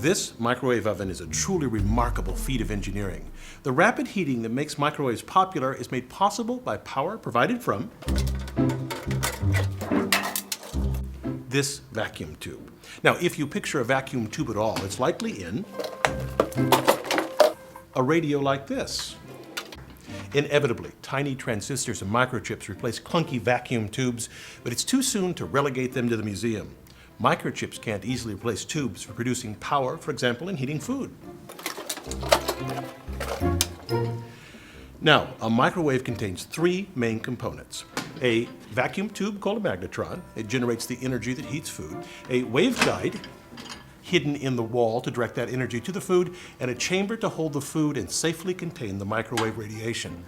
This microwave oven is a truly remarkable feat of engineering. The rapid heating that makes microwaves popular is made possible by power provided from this vacuum tube. Now, if you picture a vacuum tube at all, it's likely in a radio like this. Inevitably, tiny transistors and microchips replace clunky vacuum tubes, but it's too soon to relegate them to the museum. Microchips can't easily replace tubes for producing power, for example, in heating food. Now, a microwave contains three main components. A vacuum tube called a magnetron. It generates the energy that heats food. A waveguide hidden in the wall to direct that energy to the food, and a chamber to hold the food and safely contain the microwave radiation.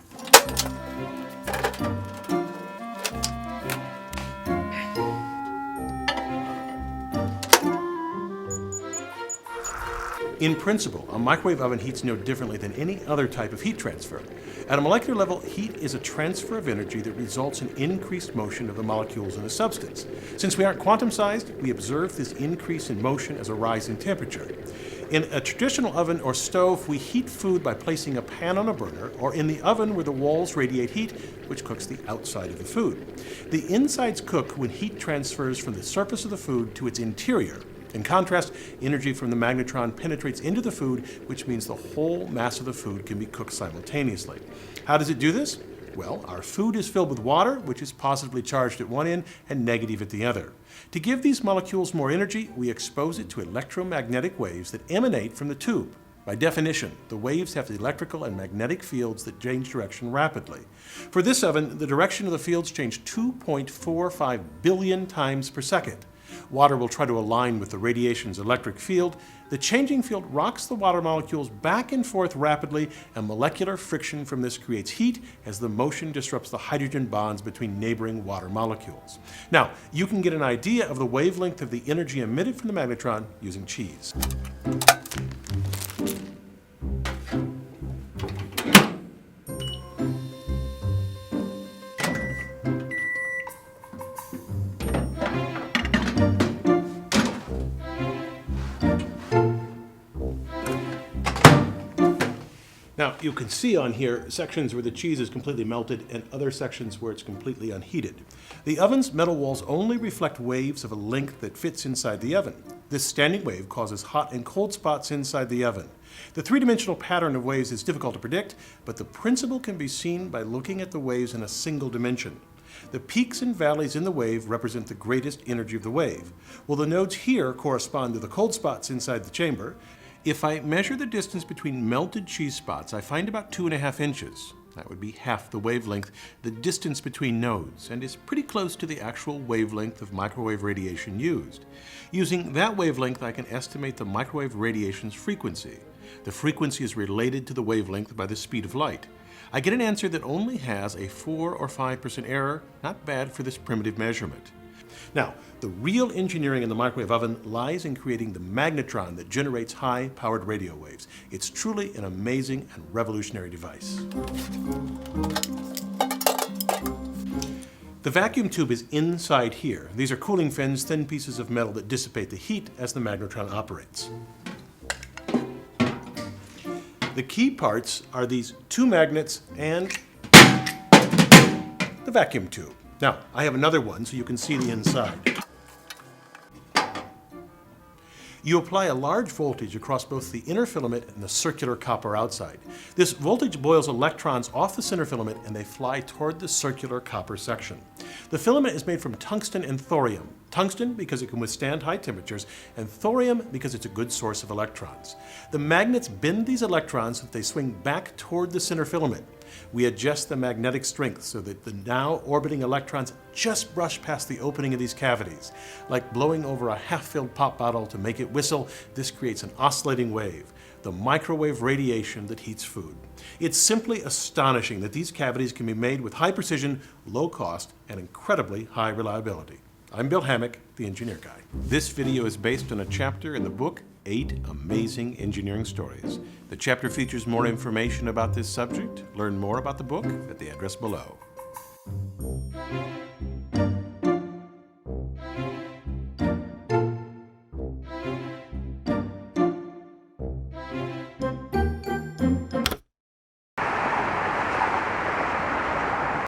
In principle, a microwave oven heats no differently than any other type of heat transfer. At a molecular level, heat is a transfer of energy that results in increased motion of the molecules in a substance. Since we aren't quantum-sized, we observe this increase in motion as a rise in temperature. In a traditional oven or stove, we heat food by placing a pan on a burner or in the oven where the walls radiate heat, which cooks the outside of the food. The insides cook when heat transfers from the surface of the food to its interior. In contrast, energy from the magnetron penetrates into the food, which means the whole mass of the food can be cooked simultaneously. How does it do this? Well, our food is filled with water, which is positively charged at one end and negative at the other. To give these molecules more energy, we expose it to electromagnetic waves that emanate from the tube. By definition, the waves have the electrical and magnetic fields that change direction rapidly. For this oven, the direction of the fields change 2.45 billion times per second. Water will try to align with the radiation's electric field. The changing field rocks the water molecules back and forth rapidly, and molecular friction from this creates heat as the motion disrupts the hydrogen bonds between neighboring water molecules. Now, you can get an idea of the wavelength of the energy emitted from the magnetron using cheese. Now, you can see on here sections where the cheese is completely melted and other sections where it's completely unheated. The oven's metal walls only reflect waves of a length that fits inside the oven. This standing wave causes hot and cold spots inside the oven. The three-dimensional pattern of waves is difficult to predict, but the principle can be seen by looking at the waves in a single dimension. The peaks and valleys in the wave represent the greatest energy of the wave. Well, the nodes here correspond to the cold spots inside the chamber. If I measure the distance between melted cheese spots, I find about 2.5 inches. That would be half the wavelength, the distance between nodes, and is pretty close to the actual wavelength of microwave radiation used. Using that wavelength, I can estimate the microwave radiation's frequency. The frequency is related to the wavelength by the speed of light. I get an answer that only has a 4 or 5% error, not bad for this primitive measurement. Now, the real engineering in the microwave oven lies in creating the magnetron that generates high-powered radio waves. It's truly an amazing and revolutionary device. The vacuum tube is inside here. These are cooling fins, thin pieces of metal that dissipate the heat as the magnetron operates. The key parts are these two magnets and the vacuum tube. Now, I have another one so you can see the inside. You apply a large voltage across both the inner filament and the circular copper outside. This voltage boils electrons off the center filament and they fly toward the circular copper section. The filament is made from tungsten and thorium. Tungsten because it can withstand high temperatures, and thorium because it's a good source of electrons. The magnets bend these electrons so that they swing back toward the center filament. We adjust the magnetic strength so that the now orbiting electrons just brush past the opening of these cavities. Like blowing over a half-filled pop bottle to make it whistle, this creates an oscillating wave, the microwave radiation that heats food. It's simply astonishing that these cavities can be made with high precision, low cost, and incredibly high reliability. I'm Bill Hammack, the Engineer Guy. This video is based on a chapter in the book, 8 Amazing Engineering Stories. The chapter features more information about this subject. Learn more about the book at the address below.